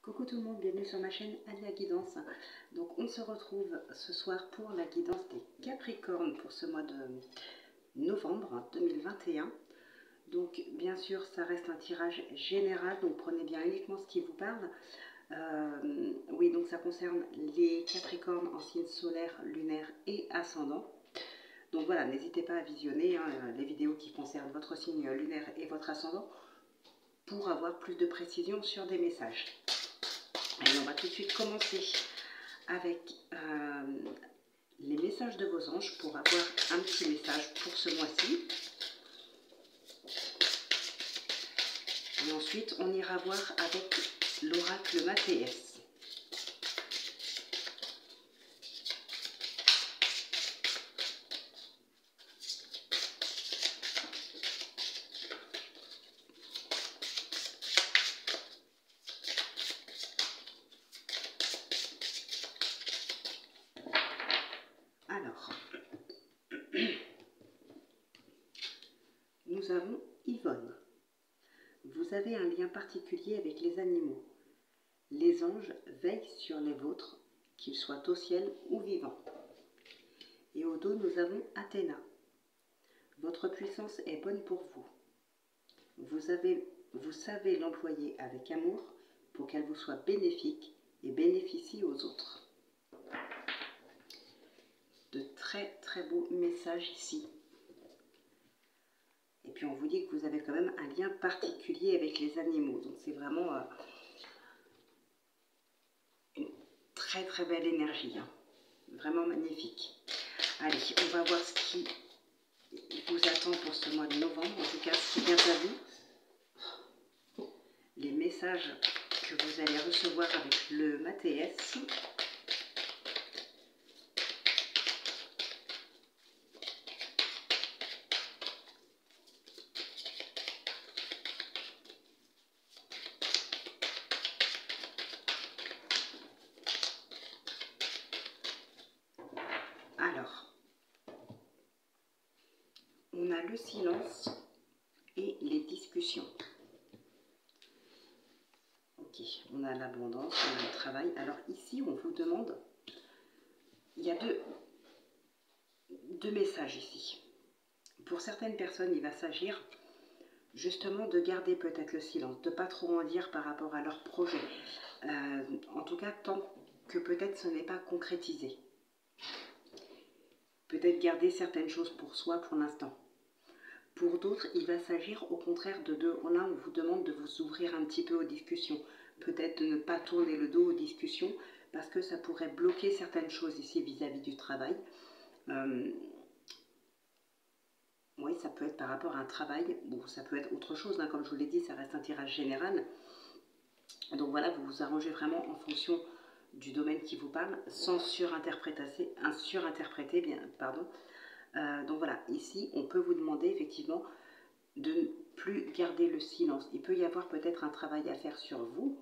Coucou tout le monde, bienvenue sur ma chaîne Alia Guidance. Donc on se retrouve ce soir pour la guidance des Capricornes pour ce mois de novembre 2021. Donc bien sûr ça reste un tirage général, donc prenez bien uniquement ce qui vous parle. Oui, donc ça concerne les Capricornes en signe solaire, lunaire et ascendant. Donc voilà, n'hésitez pas à visionner les vidéos qui concernent votre signe lunaire et votre ascendant pour avoir plus de précision sur des messages. Allez, on va tout de suite commencer avec les messages de vos anges pour avoir un petit message pour ce mois-ci. Et ensuite, on ira voir avec l'oracle Mathéès. Alors, nous avons Yvonne. Vous avez un lien particulier avec les animaux. Les anges veillent sur les vôtres, qu'ils soient au ciel ou vivants. Et au dos, nous avons Athéna. Votre puissance est bonne pour vous. Vous savez l'employer avec amour pour qu'elle vous soit bénéfique et bénéficie aux autres. De très très beaux messages ici. Et puis on vous dit que vous avez quand même un lien particulier avec les animaux. Donc c'est vraiment une très très belle énergie. Vraiment magnifique. Allez, on va voir ce qui vous attend pour ce mois de novembre. En tout cas, ce qui vient à vous. Les messages que vous allez recevoir avec le Mathéès. Alors, on a le silence et les discussions. Ok, on a l'abondance, on a le travail. Alors ici, on vous demande, il y a deux messages ici. Pour certaines personnes, il va s'agir justement de garder peut-être le silence, de ne pas trop en dire par rapport à leur projet. En tout cas, tant que peut-être ce n'est pas concrétisé. Peut-être garder certaines choses pour soi pour l'instant. Pour d'autres, il va s'agir au contraire là on vous demande de vous ouvrir un petit peu aux discussions. Peut-être de ne pas tourner le dos aux discussions parce que ça pourrait bloquer certaines choses ici vis-à-vis du travail. Oui, ça peut être par rapport à un travail, bon, ça peut être autre chose, comme je vous l'ai dit, ça reste un tirage général. Donc voilà, vous vous arrangez vraiment en fonction du domaine qui vous parle, sans surinterpréter, donc voilà, ici, on peut vous demander effectivement de ne plus garder le silence. Il peut y avoir peut-être un travail à faire sur vous,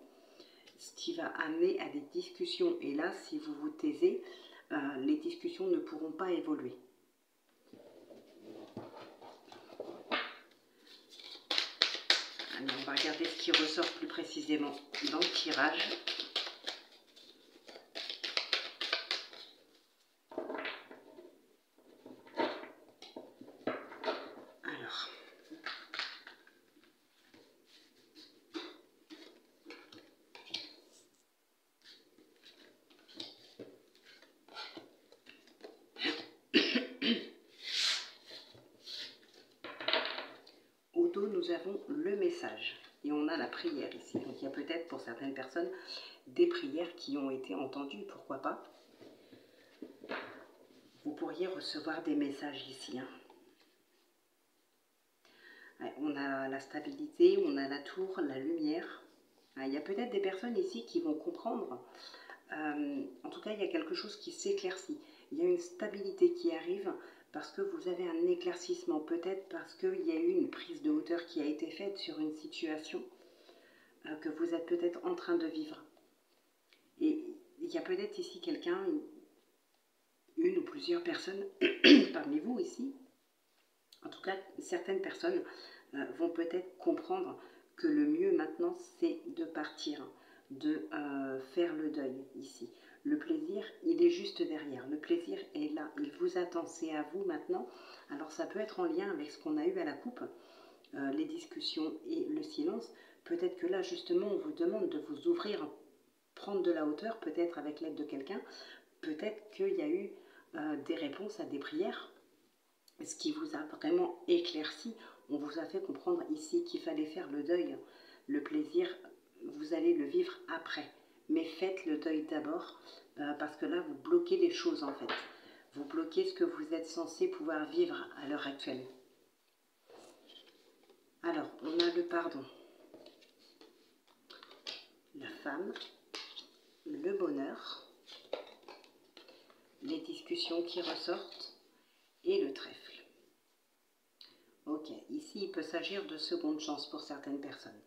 ce qui va amener à des discussions. Et là, si vous vous taisez, les discussions ne pourront pas évoluer. Alors, on va regarder ce qui ressort plus précisément dans le tirage. Alors, au dos, nous avons le message et on a la prière ici. Donc il y a peut-être pour certaines personnes des prières qui ont été entendues, pourquoi pas. Vous pourriez recevoir des messages ici. On a la stabilité, on a la tour, la lumière. Il y a peut-être des personnes ici qui vont comprendre. En tout cas, il y a quelque chose qui s'éclaircit. Il y a une stabilité qui arrive parce que vous avez un éclaircissement. Peut-être parce qu'il y a eu une prise de hauteur qui a été faite sur une situation que vous êtes peut-être en train de vivre. Et il y a peut-être ici quelqu'un, une ou plusieurs personnes parmi vous ici. En tout cas, certaines personnes vont peut-être comprendre que le mieux maintenant, c'est de partir. de faire le deuil ici. Le plaisir, il est juste derrière. Le plaisir est là, il vous attend, c'est à vous maintenant. Alors ça peut être en lien avec ce qu'on a eu à la coupe, les discussions et le silence. Peut-être que là, justement, on vous demande de vous ouvrir, prendre de la hauteur, peut-être avec l'aide de quelqu'un. Peut-être qu'il y a eu des réponses à des prières, ce qui vous a vraiment éclairci. On vous a fait comprendre ici qu'il fallait faire le deuil. Le plaisir, vous allez le vivre après. Mais faites le deuil d'abord, parce que là, vous bloquez les choses en fait. Vous bloquez ce que vous êtes censé pouvoir vivre à l'heure actuelle. Alors, on a le pardon, la femme, le bonheur, les discussions qui ressortent et le trèfle. Ok, ici il peut s'agir de seconde chance pour certaines personnes.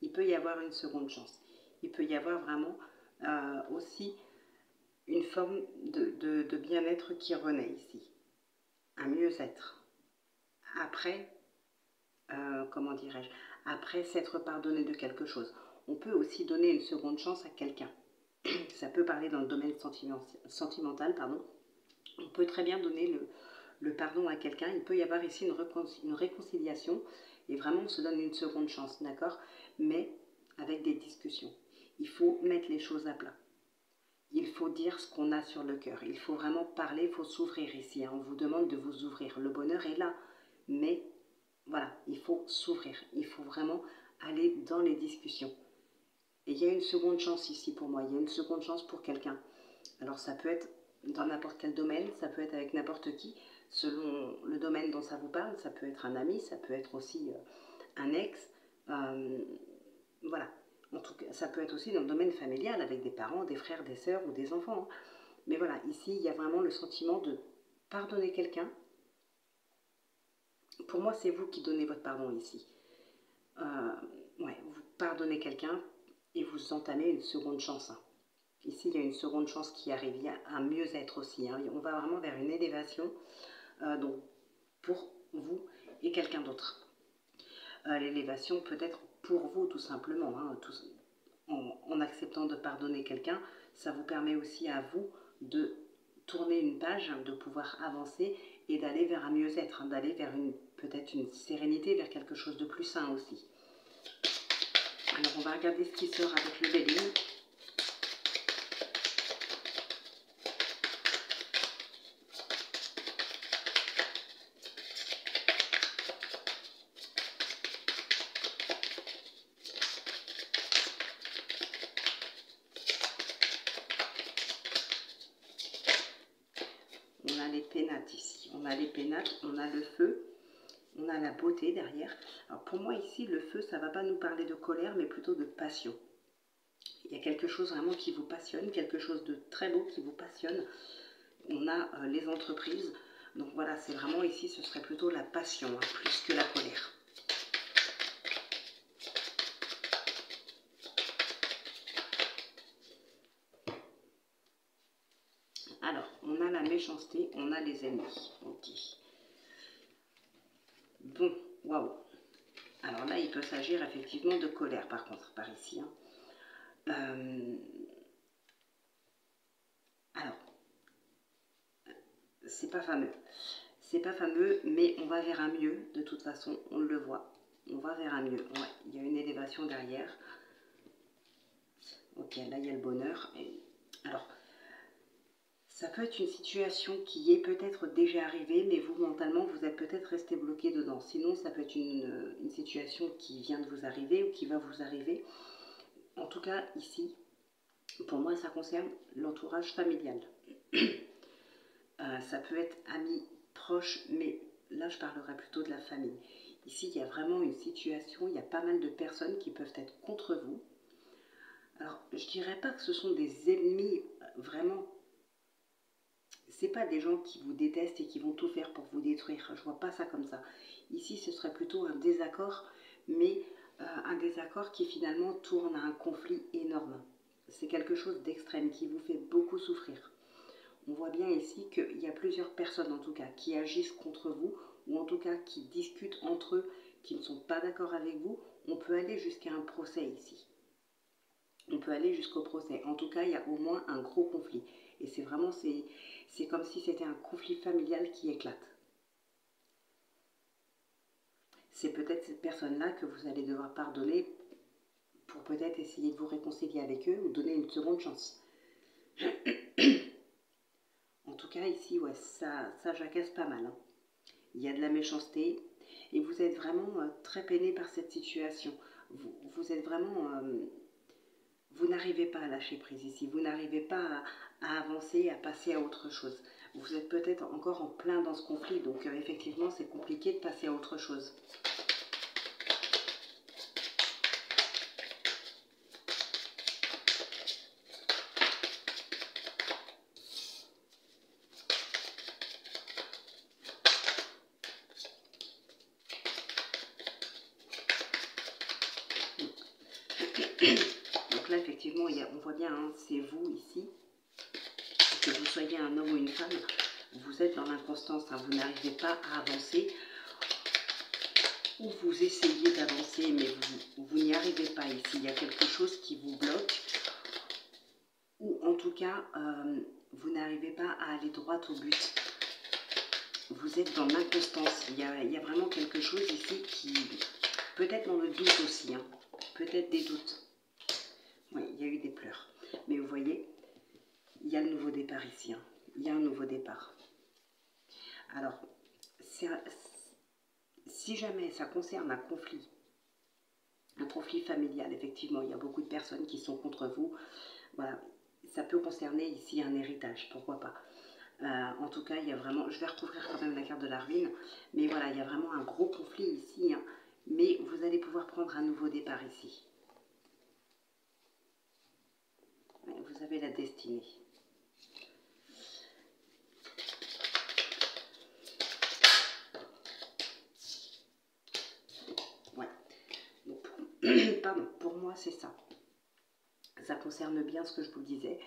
Il peut y avoir une seconde chance. Il peut y avoir vraiment aussi une forme de bien-être qui renaît ici. Un mieux-être. Après, comment dirais-je, après s'être pardonné de quelque chose. On peut aussi donner une seconde chance à quelqu'un. Ça peut parler dans le domaine sentimental, pardon. On peut très bien donner le pardon à quelqu'un. Il peut y avoir ici une réconciliation et vraiment on se donne une seconde chance, d'accord? Mais avec des discussions. Il faut mettre les choses à plat. Il faut dire ce qu'on a sur le cœur. Il faut vraiment parler, il faut s'ouvrir ici. Hein. On vous demande de vous ouvrir. Le bonheur est là. Mais voilà, il faut s'ouvrir. Il faut vraiment aller dans les discussions. Et il y a une seconde chance ici pour moi. Il y a une seconde chance pour quelqu'un. Alors ça peut être dans n'importe quel domaine, ça peut être avec n'importe qui, selon le domaine dont ça vous parle. Ça peut être un ami, ça peut être aussi un ex. Voilà. En tout cas, ça peut être aussi dans le domaine familial, avec des parents, des frères, des sœurs ou des enfants. Hein. Mais voilà, ici, il y a vraiment le sentiment de pardonner quelqu'un. Pour moi, c'est vous qui donnez votre pardon ici. Ouais, vous pardonnez quelqu'un et vous entamez une seconde chance. Hein. Ici, il y a une seconde chance qui arrive. Il y a un mieux-être aussi. Hein. On va vraiment vers une élévation donc pour vous et quelqu'un d'autre. L'élévation peut être pour vous tout simplement. Hein, en acceptant de pardonner quelqu'un, ça vous permet aussi à vous de tourner une page, de pouvoir avancer et d'aller vers un mieux-être, hein, d'aller vers peut-être une sérénité, vers quelque chose de plus sain aussi. Alors on va regarder ce qui sort avec le Béline. On a les pénates ici, on a les pénates, on a le feu, on a la beauté derrière. Alors pour moi ici, le feu, ça ne va pas nous parler de colère, mais plutôt de passion. Il y a quelque chose vraiment qui vous passionne, quelque chose de très beau qui vous passionne. On a les entreprises, donc voilà, c'est vraiment ici, ce serait plutôt la passion, hein, plus que la colère. Alors, on a la méchanceté, on a les ennemis. Ok. Bon, waouh. Alors là, il peut s'agir effectivement de colère, par contre, par ici. Hein. Alors, c'est pas fameux. C'est pas fameux, mais on va vers un mieux, de toute façon, on le voit. On va vers un mieux. Ouais, il y a une élévation derrière. Ok, là, il y a le bonheur. Alors, ça peut être une situation qui est peut-être déjà arrivée, mais vous, mentalement, vous êtes peut-être resté bloqué dedans. Sinon, ça peut être une situation qui vient de vous arriver ou qui va vous arriver. En tout cas, ici, pour moi, ça concerne l'entourage familial. Ça peut être amis, proches, mais là, je parlerai plutôt de la famille. Ici, il y a vraiment une situation, il y a pas mal de personnes qui peuvent être contre vous. Alors, je ne dirais pas que ce sont des ennemis vraiment. C'est pas des gens qui vous détestent et qui vont tout faire pour vous détruire. Je vois pas ça comme ça. Ici, ce serait plutôt un désaccord, mais un désaccord qui finalement tourne à un conflit énorme. C'est quelque chose d'extrême qui vous fait beaucoup souffrir. On voit bien ici qu'il y a plusieurs personnes en tout cas qui agissent contre vous ou en tout cas qui discutent entre eux, qui ne sont pas d'accord avec vous. On peut aller jusqu'à un procès ici. On peut aller jusqu'au procès. En tout cas, il y a au moins un gros conflit. Et c'est vraiment, c'est comme si c'était un conflit familial qui éclate. C'est peut-être cette personne-là que vous allez devoir pardonner pour peut-être essayer de vous réconcilier avec eux ou donner une seconde chance. En tout cas, ici, ouais, ça jacasse pas mal. Hein. Il y a de la méchanceté et vous êtes vraiment très peiné par cette situation. Vous êtes vraiment... vous n'arrivez pas à lâcher prise ici. Vous n'arrivez pas à avancer, à passer à autre chose. Vous êtes peut-être encore en plein dans ce conflit, donc effectivement, c'est compliqué de passer à autre chose. Donc là, effectivement, on voit bien, hein, c'est vous ici, que vous soyez un homme ou une femme, vous êtes dans l'inconstance, hein, vous n'arrivez pas à avancer, ou vous essayez d'avancer, mais vous n'y arrivez pas ici. Il y a quelque chose qui vous bloque, ou en tout cas, vous n'arrivez pas à aller droit au but. Vous êtes dans l'inconstance. Il y a vraiment quelque chose ici qui, peut-être dans le doute aussi, hein, peut-être des doutes. Oui, il y a eu des pleurs. Mais vous voyez, il y a le nouveau départ ici. Hein. Il y a un nouveau départ. Alors, si jamais ça concerne un conflit familial, effectivement, il y a beaucoup de personnes qui sont contre vous. Voilà, ça peut concerner ici un héritage, pourquoi pas. En tout cas, il y a vraiment, je vais recouvrir quand même la carte de la ruine, mais voilà, il y a vraiment un gros conflit ici, hein, mais vous allez pouvoir prendre un nouveau départ ici. Vous avez la destinée. Ouais. Donc, pardon, pour moi, c'est ça. Ça concerne bien ce que je vous disais.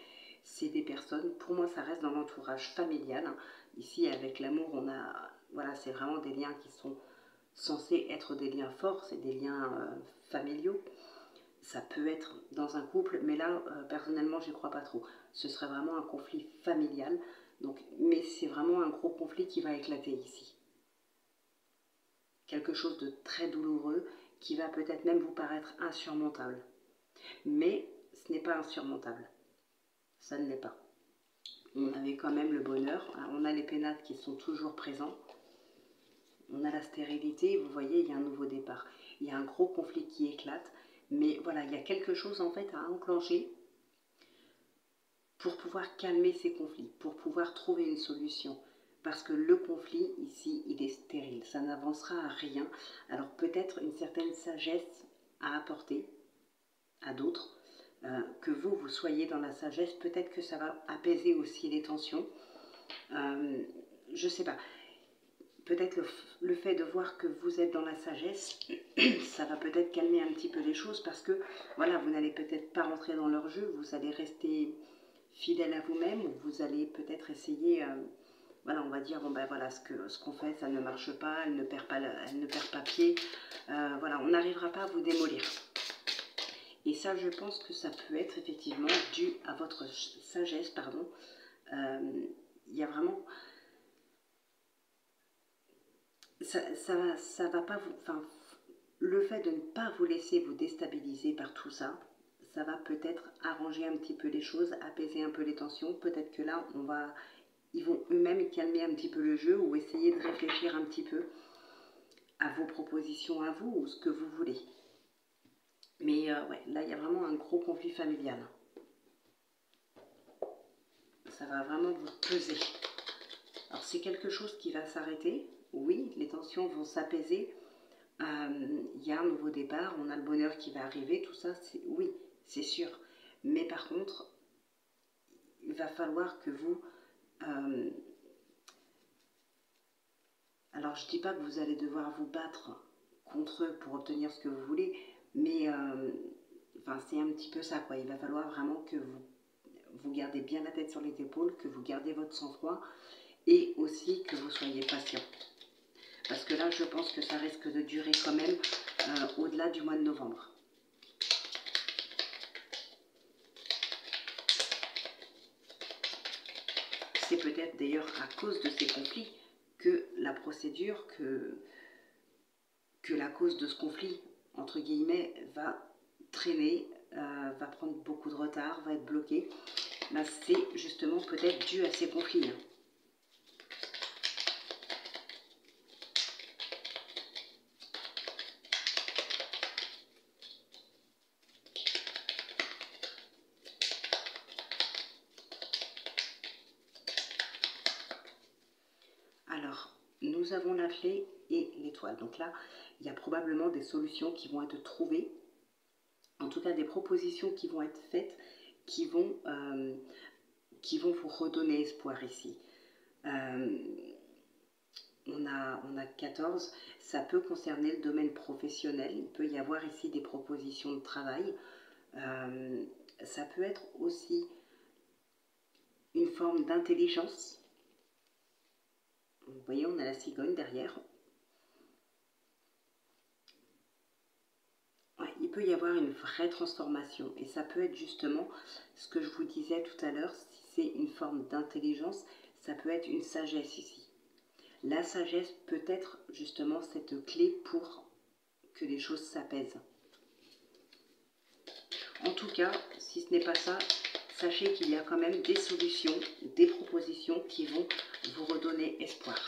C'est des personnes, pour moi, ça reste dans l'entourage familial. Hein. Ici, avec l'amour, on a, voilà, c'est vraiment des liens qui sont censés être des liens forts, c'est des liens familiaux. Ça peut être dans un couple, mais là, personnellement, j'y crois pas trop. Ce serait vraiment un conflit familial, donc, mais c'est vraiment un gros conflit qui va éclater ici. Quelque chose de très douloureux qui va peut-être même vous paraître insurmontable. Mais ce n'est pas insurmontable. Ça ne l'est pas. On avait quand même le bonheur, on a les pénates qui sont toujours présents, on a la stérilité, vous voyez, il y a un nouveau départ. Il y a un gros conflit qui éclate, mais voilà, il y a quelque chose en fait à enclencher pour pouvoir calmer ces conflits, pour pouvoir trouver une solution. Parce que le conflit, ici, il est stérile, ça n'avancera à rien. Alors peut-être une certaine sagesse à apporter à d'autres, que vous soyez dans la sagesse, peut-être que ça va apaiser aussi les tensions. Je ne sais pas. Peut-être le fait de voir que vous êtes dans la sagesse, ça va peut-être calmer un petit peu les choses parce que voilà, vous n'allez peut-être pas rentrer dans leur jeu, vous allez rester fidèle à vous-même, ou vous allez peut-être essayer, voilà, on va dire, bon ben voilà, ce qu'on fait, ça ne marche pas, elle ne perd pas pied, voilà, on n'arrivera pas à vous démolir. Et ça, je pense que ça peut être effectivement dû à votre sagesse, pardon. Il y a vraiment... Ça va pas vous... Enfin, le fait de ne pas vous laisser vous déstabiliser par tout ça, ça va peut-être arranger un petit peu les choses, apaiser un peu les tensions. Peut-être que là, ils vont eux-mêmes calmer un petit peu le jeu ou essayer de réfléchir un petit peu à vos propositions à vous ou ce que vous voulez. Mais ouais, là, il y a vraiment un gros conflit familial. Ça va vraiment vous peser. Alors, c'est quelque chose qui va s'arrêter. Oui, les tensions vont s'apaiser. Il y a un nouveau départ, on a le bonheur qui va arriver, tout ça, oui, c'est sûr. Mais par contre, il va falloir que vous... alors, je ne dis pas que vous allez devoir vous battre contre eux pour obtenir ce que vous voulez, mais enfin, c'est un petit peu ça, quoi. Il va falloir vraiment que vous gardez bien la tête sur les épaules, que vous gardez votre sang-froid et aussi que vous soyez patient. Parce que là, je pense que ça risque de durer quand même au-delà du mois de novembre. c'est peut-être d'ailleurs à cause de ces conflits que la procédure, que la cause de ce conflit, entre guillemets, va traîner, va prendre beaucoup de retard, va être bloquée. Ben, c'est justement peut-être dû à ces conflits. Hein. Alors, nous avons la clé et l'étoile. Donc là, il y a probablement des solutions qui vont être trouvées, en tout cas des propositions qui vont être faites, qui vont vous redonner espoir ici. On a 14, ça peut concerner le domaine professionnel, il peut y avoir ici des propositions de travail, ça peut être aussi une forme d'intelligence. Vous voyez, on a la cigogne derrière. Ouais, il peut y avoir une vraie transformation et ça peut être justement ce que je vous disais tout à l'heure, si c'est une forme d'intelligence, ça peut être une sagesse ici. La sagesse peut être justement cette clé pour que les choses s'apaisent. En tout cas, si ce n'est pas ça, sachez qu'il y a quand même des solutions, des propositions qui vont vous redonner espoir.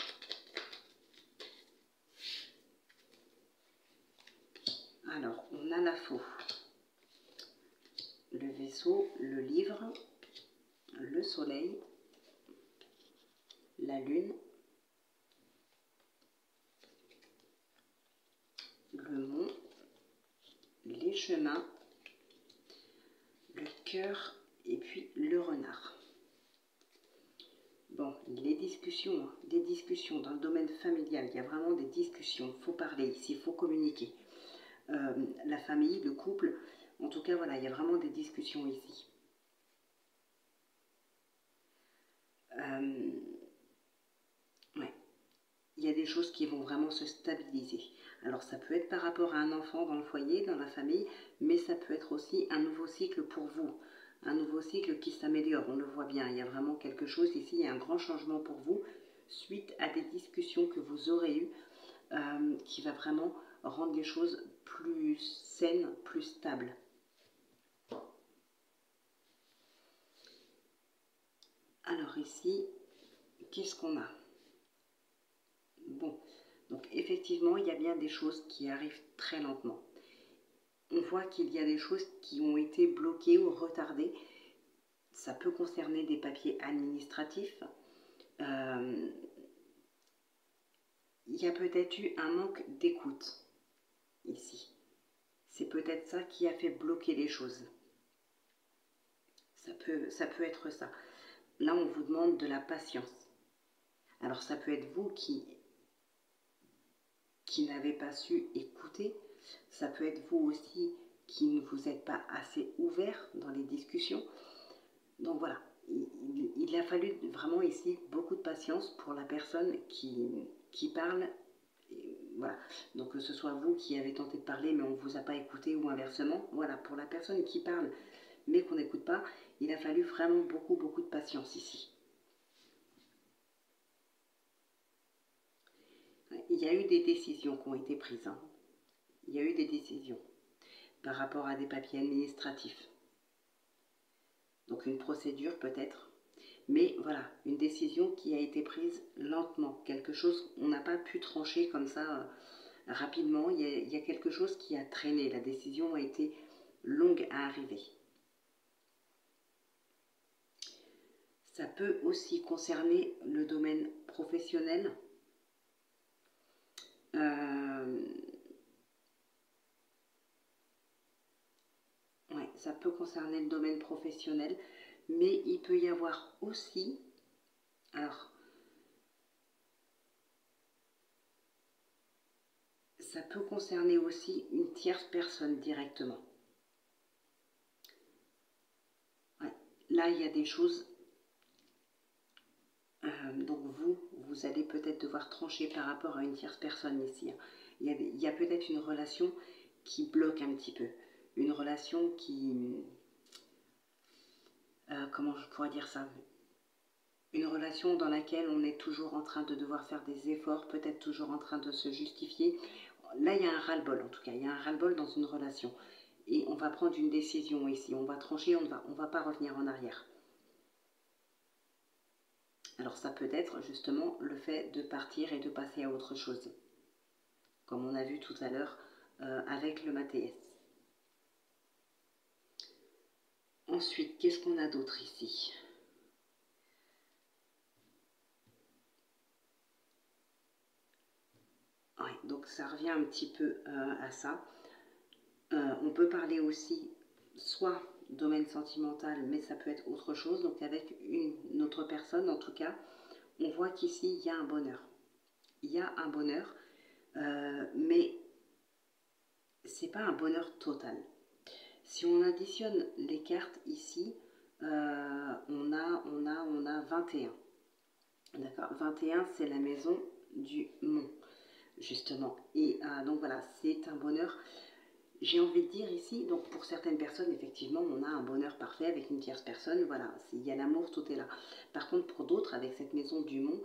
Alors, on a la faux, le vaisseau, le livre, le soleil, la lune, le mont, les chemins, le cœur et puis le renard. Bon, les discussions, des discussions dans le domaine familial, il y a vraiment des discussions, il faut parler ici, il faut communiquer. La famille, le couple, en tout cas voilà, il y a vraiment des discussions ici. Ouais. Il y a des choses qui vont vraiment se stabiliser. Alors ça peut être par rapport à un enfant dans le foyer, dans la famille, mais ça peut être aussi un nouveau cycle pour vous. Un nouveau cycle qui s'améliore, on le voit bien. Il y a vraiment quelque chose ici, il y a un grand changement pour vous suite à des discussions que vous aurez eues qui va vraiment rendre les choses plus saines, plus stables. Alors ici, qu'est-ce qu'on a? Bon, donc effectivement, il y a bien des choses qui arrivent très lentement. On voit qu'il y a des choses qui ont été bloquées ou retardées. Ça peut concerner des papiers administratifs. Il y a peut-être eu un manque d'écoute ici. C'est peut-être ça qui a fait bloquer les choses. Ça peut être ça. Là, on vous demande de la patience. Alors, ça peut être vous qui n'avez pas su écouter. Ça peut être vous aussi qui ne vous êtes pas assez ouvert dans les discussions. Donc voilà, il a fallu vraiment ici beaucoup de patience pour la personne qui parle. Et voilà. Donc que ce soit vous qui avez tenté de parler mais on ne vous a pas écouté ou inversement. Voilà, pour la personne qui parle mais qu'on n'écoute pas, il a fallu vraiment beaucoup de patience ici. Il y a eu des décisions qui ont été prises. Hein. Il y a eu des décisions par rapport à des papiers administratifs. Donc une procédure peut-être. Mais voilà, une décision qui a été prise lentement. Quelque chose, on n'a pas pu trancher comme ça rapidement. Il y a quelque chose qui a traîné. La décision a été longue à arriver. Ça peut aussi concerner le domaine professionnel. Ouais, ça peut concerner le domaine professionnel, mais il peut y avoir aussi, alors, ça peut concerner aussi une tierce personne directement. Ouais, là, il y a des choses, donc vous allez peut-être devoir trancher par rapport à une tierce personne ici. Hein. Il y a peut-être une relation qui bloque un petit peu, une relation qui, comment je pourrais dire ça, une relation dans laquelle on est toujours en train de devoir faire des efforts, peut-être toujours en train de se justifier. Là, il y a un ras-le-bol, en tout cas, il y a un ras-le-bol dans une relation. Et on va prendre une décision ici, on va trancher, on va pas revenir en arrière. Alors ça peut être justement le fait de partir et de passer à autre chose, comme on a vu tout à l'heure avec le Mathéès. Ensuite, qu'est-ce qu'on a d'autre ici? Ouais, donc ça revient un petit peu à ça. On peut parler aussi soit domaine sentimental, mais ça peut être autre chose. Donc avec une autre personne, en tout cas, on voit qu'ici, il y a un bonheur. Il y a un bonheur, mais c'est pas un bonheur total. Si on additionne les cartes ici, on a 21. D'accord, 21, c'est la maison du mont, justement. Et donc voilà, c'est un bonheur. J'ai envie de dire ici, donc pour certaines personnes, effectivement, on a un bonheur parfait avec une tierce personne. Voilà, il y a l'amour, tout est là. Par contre, pour d'autres, avec cette maison du mont,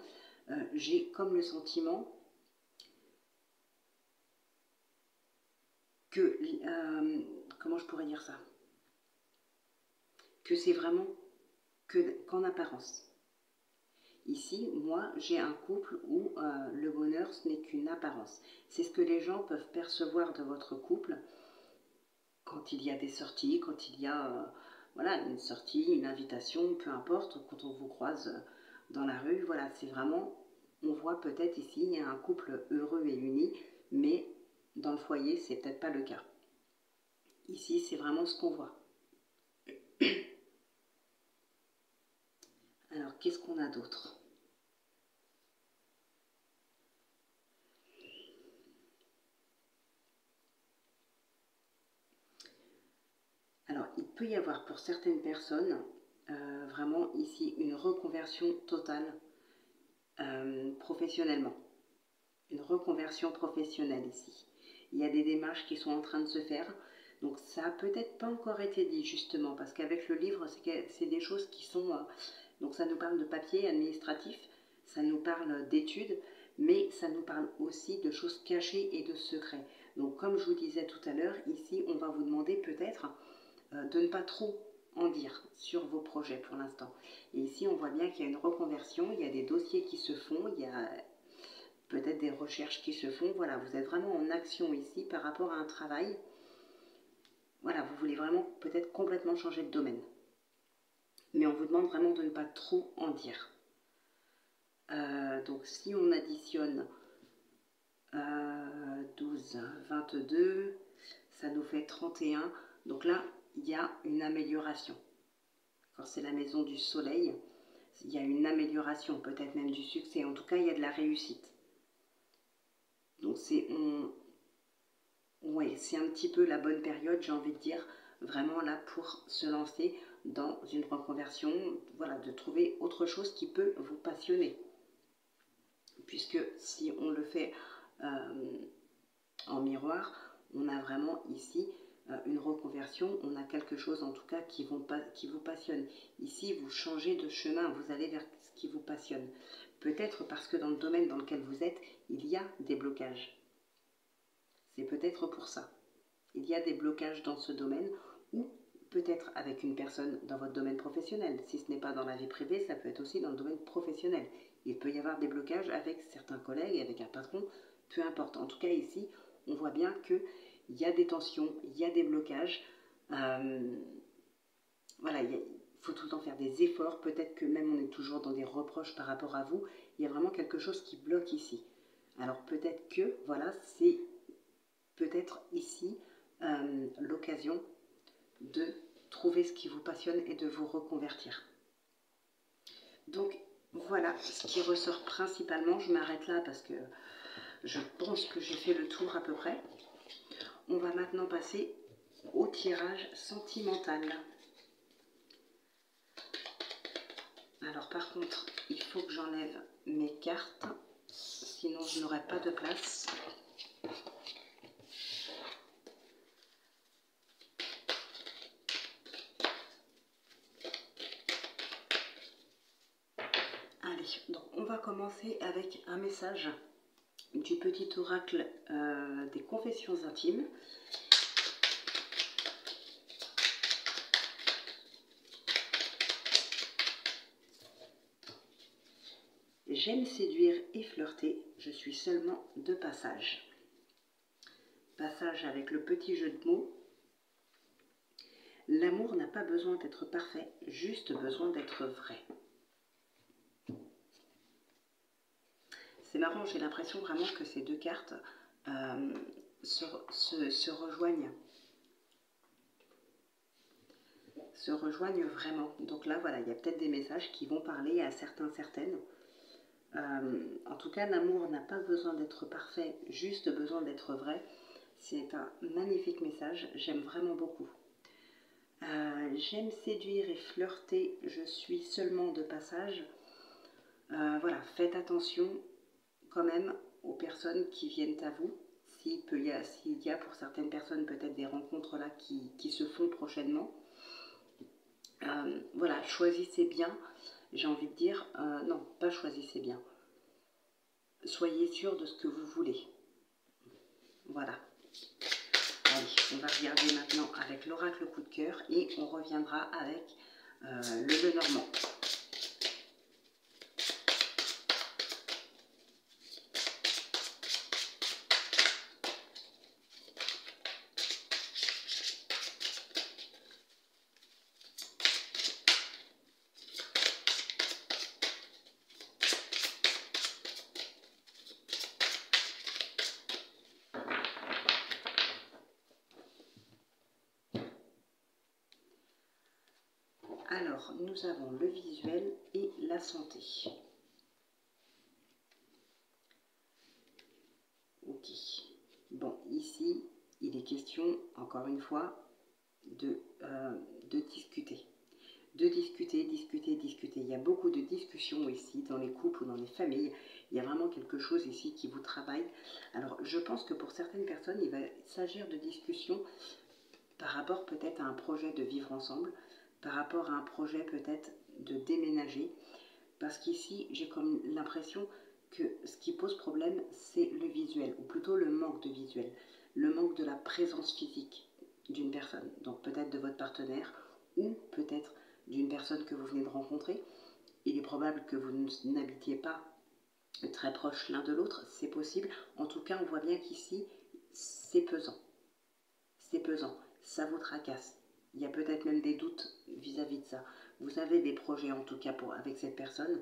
j'ai comme le sentiment que, comment je pourrais dire ça? Que c'est vraiment qu'en apparence. Ici, moi, j'ai un couple où le bonheur, ce n'est qu'une apparence. C'est ce que les gens peuvent percevoir de votre couple quand il y a des sorties, quand il y a voilà, une sortie, une invitation, peu importe, quand on vous croise dans la rue. Voilà, c'est vraiment, on voit peut-être ici, il y a un couple heureux et uni, mais dans le foyer, c'est peut-être pas le cas. Ici, c'est vraiment ce qu'on voit. Alors, qu'est-ce qu'on a d'autre? Alors, il peut y avoir pour certaines personnes vraiment ici une reconversion totale professionnellement. Une reconversion professionnelle ici. Il y a des démarches qui sont en train de se faire. Donc ça n'a peut-être pas encore été dit justement, parce qu'avec le livre, c'est des choses qui sont... donc ça nous parle de papier administratif, ça nous parle d'études, mais ça nous parle aussi de choses cachées et de secrets. Donc comme je vous disais tout à l'heure, ici on va vous demander peut-être de ne pas trop en dire sur vos projets pour l'instant. Et ici on voit bien qu'il y a une reconversion, il y a des dossiers qui se font, il y a peut-être des recherches qui se font. Voilà, vous êtes vraiment en action ici par rapport à un travail. Voilà, vous voulez vraiment peut-être complètement changer de domaine. Mais on vous demande vraiment de ne pas trop en dire. Donc si on additionne 12, 22, ça nous fait 31. Donc là, il y a une amélioration. Quand c'est la maison du soleil, il y a une amélioration, peut-être même du succès. En tout cas, il y a de la réussite. Donc c'est un petit peu la bonne période, j'ai envie de dire, vraiment là pour se lancer dans une reconversion, voilà, de trouver autre chose qui peut vous passionner. Puisque si on le fait en miroir, on a vraiment ici une reconversion, on a quelque chose en tout cas qui vous passionne. Ici, vous changez de chemin, vous allez vers ce qui vous passionne. Peut-être parce que dans le domaine dans lequel vous êtes, il y a des blocages. C'est peut-être pour ça. Il y a des blocages dans ce domaine ou peut-être avec une personne dans votre domaine professionnel. Si ce n'est pas dans la vie privée, ça peut être aussi dans le domaine professionnel. Il peut y avoir des blocages avec certains collègues, avec un patron, peu importe. En tout cas ici, on voit bien qu'il y a des tensions, il y a des blocages. Voilà, il faut tout le temps faire des efforts. Peut-être que même on est toujours dans des reproches par rapport à vous. Il y a vraiment quelque chose qui bloque ici. Alors peut-être que, voilà, c'est peut-être ici l'occasion de trouver ce qui vous passionne et de vous reconvertir. Donc voilà ce qui ressort principalement. Je m'arrête là parce que je pense que j'ai fait le tour à peu près. On va maintenant passer au tirage sentimental. Alors par contre, il faut que j'enlève mes cartes, sinon je n'aurai pas de place. donc on va commencer avec un message du petit oracle des confessions intimes. J'aime séduire et flirter, je suis seulement de passage. Passage avec le petit jeu de mots. L'amour n'a pas besoin d'être parfait, juste besoin d'être vrai. C'est marrant, j'ai l'impression vraiment que ces deux cartes se rejoignent. Se rejoignent vraiment. Donc là, voilà, il y a peut-être des messages qui vont parler à certains, certaines. En tout cas, l'amour n'a pas besoin d'être parfait, juste besoin d'être vrai. C'est un magnifique message, j'aime vraiment beaucoup. J'aime séduire et flirter, je suis seulement de passage. Voilà, faites attention quand même aux personnes qui viennent à vous. S'il y a pour certaines personnes peut-être des rencontres là qui se font prochainement. Voilà, choisissez bien, j'ai envie de dire, non, pas choisissez bien. Soyez sûr de ce que vous voulez. Voilà. Allez, on va regarder maintenant avec l'oracle coup de cœur et on reviendra avec le Lenormand. Alors, nous avons le visuel et la santé. Ok. Bon, ici, il est question, encore une fois, de discuter. De discuter. Il y a beaucoup de discussions ici, dans les couples ou dans les familles. Il y a vraiment quelque chose ici qui vous travaille. Alors, je pense que pour certaines personnes, il va s'agir de discussions par rapport peut-être à un projet de vivre ensemble, par rapport à un projet peut-être de déménager, parce qu'ici j'ai comme l'impression que ce qui pose problème c'est le visuel, ou plutôt le manque de visuel, le manque de la présence physique d'une personne, donc peut-être de votre partenaire, ou peut-être d'une personne que vous venez de rencontrer. Il est probable que vous n'habitiez pas très proche l'un de l'autre, c'est possible. En tout cas, on voit bien qu'ici c'est pesant, ça vous tracasse. Il y a peut-être même des doutes vis-à-vis de ça. Vous avez des projets en tout cas avec cette personne,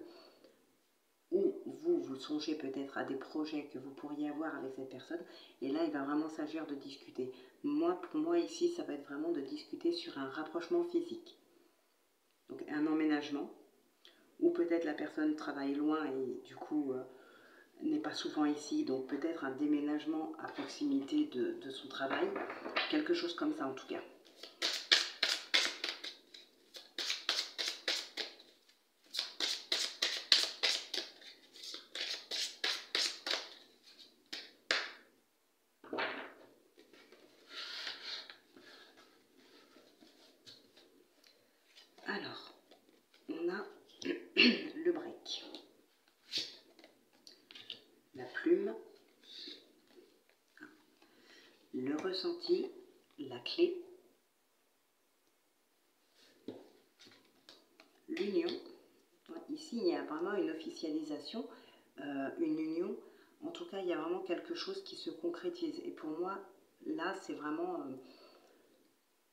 ou vous songez peut-être à des projets que vous pourriez avoir avec cette personne, et là il va vraiment s'agir de discuter. Pour moi ici, ça va être vraiment de discuter sur un rapprochement physique. Donc un emménagement, ou peut-être la personne travaille loin et du coup n'est pas souvent ici, donc peut-être un déménagement à proximité de son travail, quelque chose comme ça en tout cas. Alors, on a le break, la plume, le ressenti, la clé, l'union. Ici, il y a vraiment une officialisation, une union. En tout cas, il y a vraiment quelque chose qui se concrétise. Et pour moi, là, c'est vraiment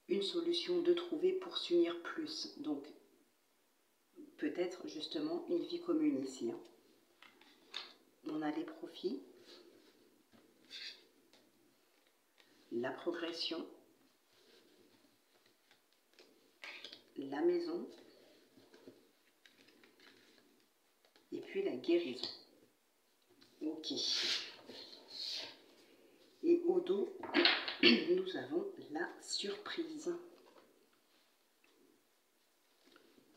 une solution de trouver pour s'unir plus. Donc, peut-être justement une vie commune ici. On a les profits, la progression, la maison, et puis la guérison. Ok. Et au dos, nous avons la surprise.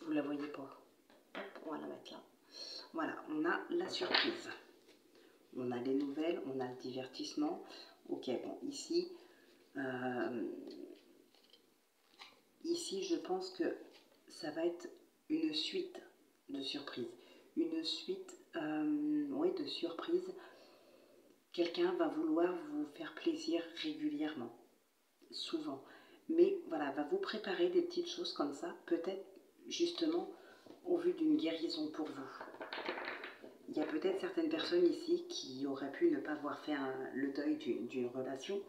Vous la voyez pas? Hop, on va la mettre là. Voilà, on a la surprise. On a les nouvelles, on a le divertissement. Ok, bon, ici, ici, je pense que ça va être une suite de surprises. une suite ouais, de surprises. Quelqu'un va vouloir vous faire plaisir régulièrement, souvent. Mais voilà, va vous préparer des petites choses comme ça, peut-être justement au vu d'une guérison pour vous. Il y a peut-être certaines personnes ici qui auraient pu ne pas avoir fait le deuil d'une relation.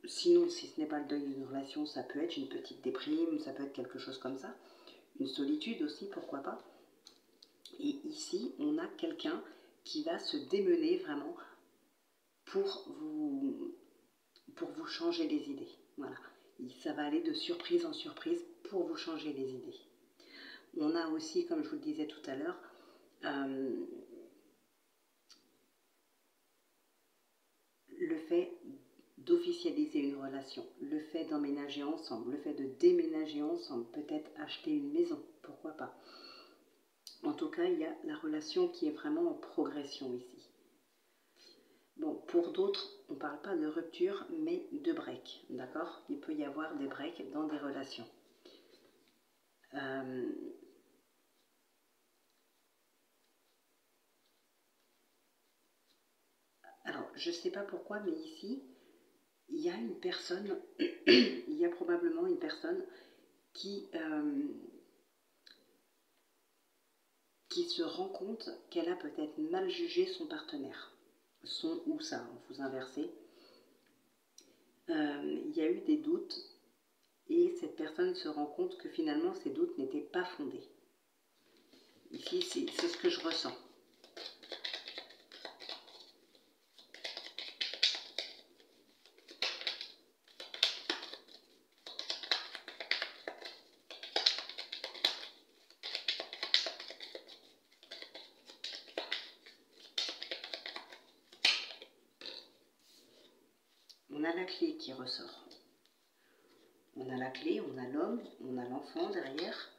Sinon, si ce n'est pas le deuil d'une relation, ça peut être une petite déprime, ça peut être quelque chose comme ça. Une solitude aussi, pourquoi pas. Et ici, on a quelqu'un qui va se démener vraiment pour vous changer les idées. Voilà. Ça va aller de surprise en surprise pour vous changer les idées. On a aussi, comme je vous le disais tout à l'heure, le fait d'officialiser une relation, le fait d'emménager ensemble, le fait de déménager ensemble, peut-être acheter une maison, pourquoi pas. En tout cas, il y a la relation qui est vraiment en progression ici. Bon, pour d'autres, on ne parle pas de rupture, mais de break, d'accord? Il peut y avoir des breaks dans des relations. Alors, je ne sais pas pourquoi, mais ici, il y a une personne, il y a probablement une personne qui se rend compte qu'elle a peut-être mal jugé son partenaire, son ou ça, vous inversez. Il y a eu des doutes et cette personne se rend compte que finalement ces doutes n'étaient pas fondés. Ici, c'est ce que je ressens. On a la clé qui ressort. On a la clé, on a l'homme, on a l'enfant derrière.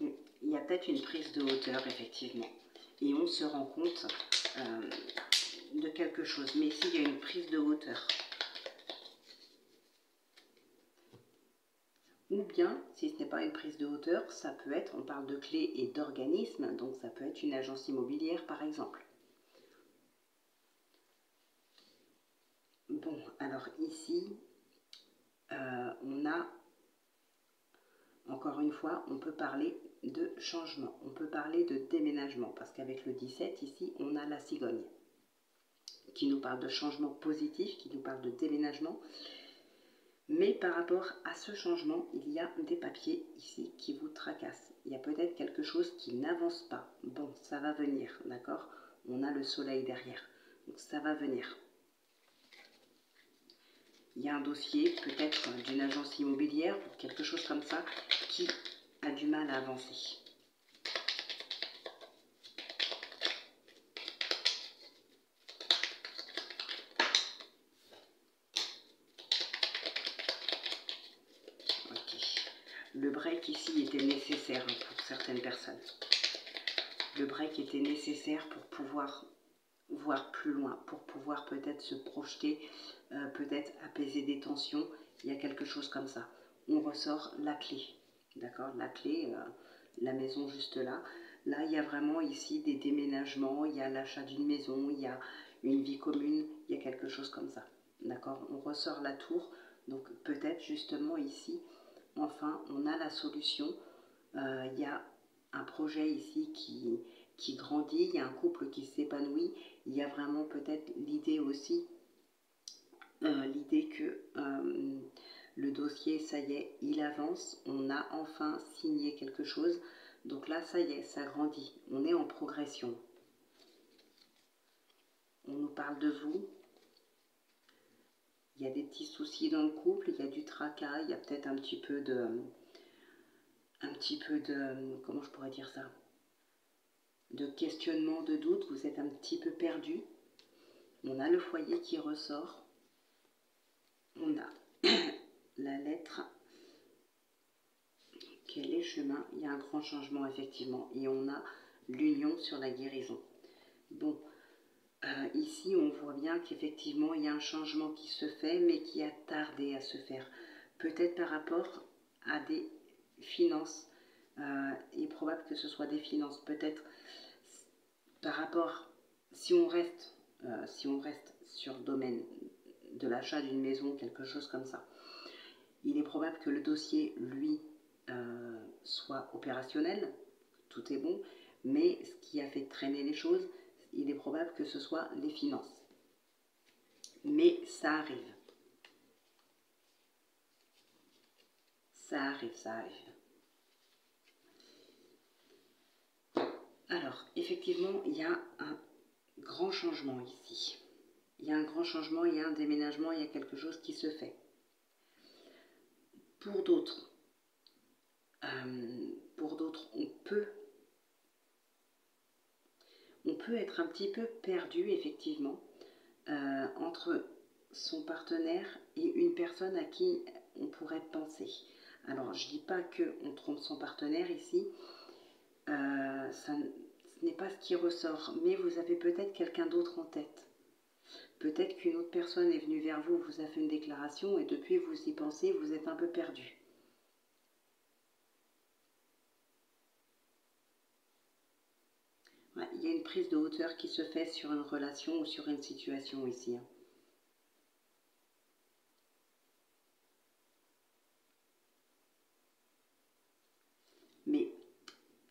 Il y a peut-être une prise de hauteur, effectivement. Et on se rend compte de quelque chose. Mais ici, il y a une prise de hauteur. Ou bien, si ce n'est pas une prise de hauteur, ça peut être, on parle de clé et d'organisme, donc ça peut être une agence immobilière, par exemple. Bon, alors ici, on a, encore une fois, on peut parler de changement, on peut parler de déménagement, parce qu'avec le 17, ici, on a la cigogne, qui nous parle de changement positif, qui nous parle de déménagement. Mais par rapport à ce changement, il y a des papiers ici qui vous tracassent. Il y a peut-être quelque chose qui n'avance pas. Bon, ça va venir, d'accord? On a le soleil derrière, donc ça va venir. Il y a un dossier, peut-être d'une agence immobilière ou quelque chose comme ça, qui a du mal à avancer. Le break ici était nécessaire pour certaines personnes. Le break était nécessaire pour pouvoir voir plus loin, pour pouvoir peut-être se projeter, peut-être apaiser des tensions. Il y a quelque chose comme ça. On ressort la clé, d'accord? La clé, la maison juste là. Là, il y a vraiment ici des déménagements, il y a l'achat d'une maison, il y a une vie commune, il y a quelque chose comme ça, d'accord? On ressort la tour, donc peut-être justement ici, enfin, on a la solution. Il y a un projet ici qui grandit, il y a un couple qui s'épanouit, il y a vraiment peut-être l'idée aussi, l'idée que le dossier, ça y est, il avance, on a enfin signé quelque chose, donc là, ça y est, ça grandit, on est en progression. On nous parle de vous, il y a des petits soucis dans le couple, il y a du tracas, il y a peut-être un petit peu de, comment je pourrais dire ça, de questionnement, de doute, vous êtes un petit peu perdu. On a le foyer qui ressort, on a la lettre, quel est le chemin, il y a un grand changement effectivement, et on a l'union sur la guérison. Bon, ici on voit bien qu'effectivement il y a un changement qui se fait, mais qui a tardé à se faire. peut-être par rapport à des finances. Il est probable que ce soit des finances, peut-être par rapport, si on reste sur le domaine de l'achat d'une maison, quelque chose comme ça, il est probable que le dossier, lui, soit opérationnel, tout est bon, mais ce qui a fait traîner les choses, il est probable que ce soit les finances. Mais ça arrive. Ça arrive, ça arrive. Alors, effectivement, il y a un grand changement ici. Il y a un grand changement, il y a un déménagement, il y a quelque chose qui se fait. Pour d'autres, on peut être un petit peu perdu, effectivement, entre son partenaire et une personne à qui on pourrait penser. Alors, je ne dis pas qu'on trompe son partenaire ici, ce n'est pas ce qui ressort, mais vous avez peut-être quelqu'un d'autre en tête. Peut-être qu'une autre personne est venue vers vous, vous a fait une déclaration et depuis vous y pensez, vous êtes un peu perdu. Ouais, il y a une prise de hauteur qui se fait sur une relation ou sur une situation ici. Mais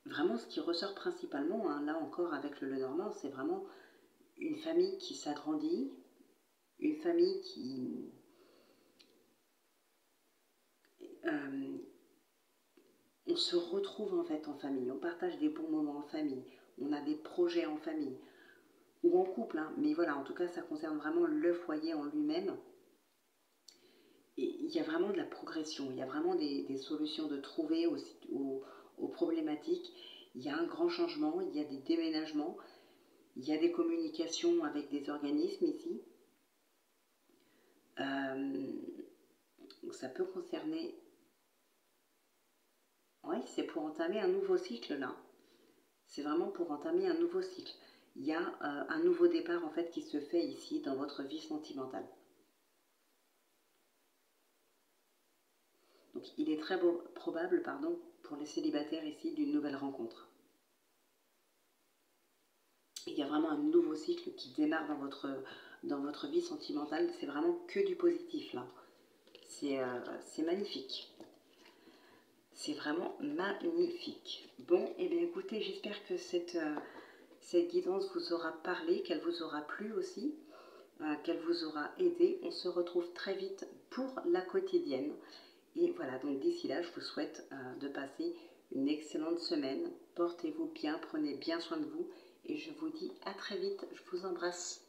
vraiment, ce qui ressort principalement, là encore avec le Lenormand, c'est vraiment une famille qui s'agrandit, une famille qui... on se retrouve en fait en famille, on partage des bons moments en famille, on a des projets en famille, ou en couple, mais voilà, en tout cas ça concerne vraiment le foyer en lui-même. Et il y a vraiment de la progression, il y a vraiment des solutions de trouver aux problématiques. Il y a un grand changement, il y a des déménagements, il y a des communications avec des organismes ici. Ça peut concerner... Oui, c'est pour entamer un nouveau cycle là. C'est vraiment pour entamer un nouveau cycle. Il y a un nouveau départ en fait qui se fait ici dans votre vie sentimentale. Donc il est très probable, pour les célibataires ici, d'une nouvelle rencontre. Il y a vraiment un nouveau cycle qui démarre dans votre vie sentimentale. C'est vraiment que du positif là. C'est magnifique. C'est vraiment magnifique. Bon, et bien écoutez, j'espère que cette guidance vous aura parlé, qu'elle vous aura plu aussi, qu'elle vous aura aidé. On se retrouve très vite pour la quotidienne. Et voilà, donc d'ici là, je vous souhaite de passer une excellente semaine. Portez-vous bien, prenez bien soin de vous. Et je vous dis à très vite. Je vous embrasse.